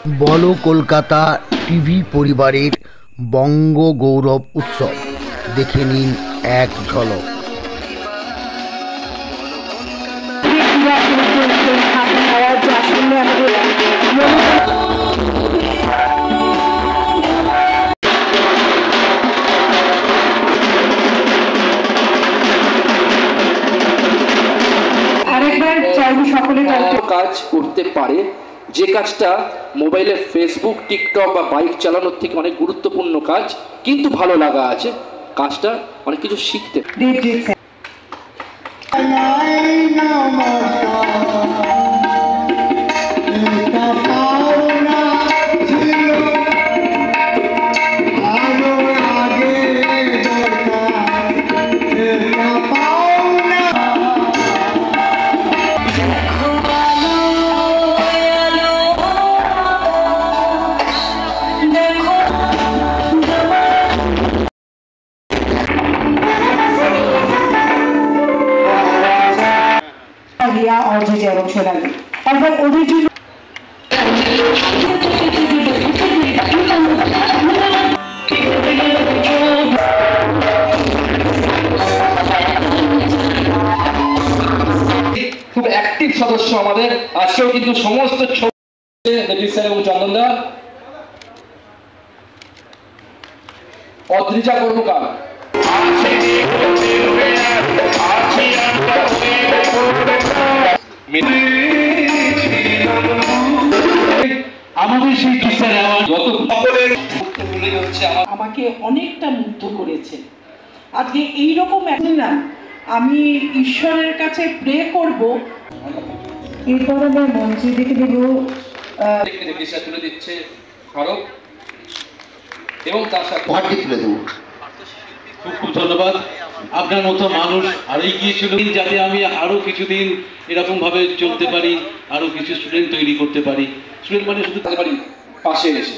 বলো কলকাতা টিভি পরিবারের বঙ্গ গৌরব উৎসব দেখে নিন এক ঝলক। কাজ করতে পারে যে কাজটা মোবাইলে ফেসবুক টিকটক বা বাইক চালানোর থেকে অনেক গুরুত্বপূর্ণ কাজ, কিন্তু ভালো লাগা আছে, কাজটা অনেক কিছু শিখতে। और जो जरूर छोड़ा गया और वो ओरिजिनल খুব অ্যাক্টিভ সদস্য আমাদের আজকেও কিন্তু সমস্ত এবং চন্দনদা, অদ্রিজা কর্মকার, আমাদের সেই আমাকে অনেকটা মুগ্ধ করেছে। আজকে এইরকম না, আমি ঈশ্বরের কাছে প্রে করব। এরপর আমরা মঞ্চে দেখে দেব তুলে দিচ্ছে স্মারক এবং তার সাথে তুলে দেব। খুব খুব ধন্যবাদ। আপনার মতো মানুষ আরো গিয়েছিল যাতে আমি আরো কিছুদিন এরকম ভাবে চলতে পারি, আরো কিছু স্টুডেন্ট তৈরি করতে পারি। স্টুডেন্ট মানে শুধু পাশে এসে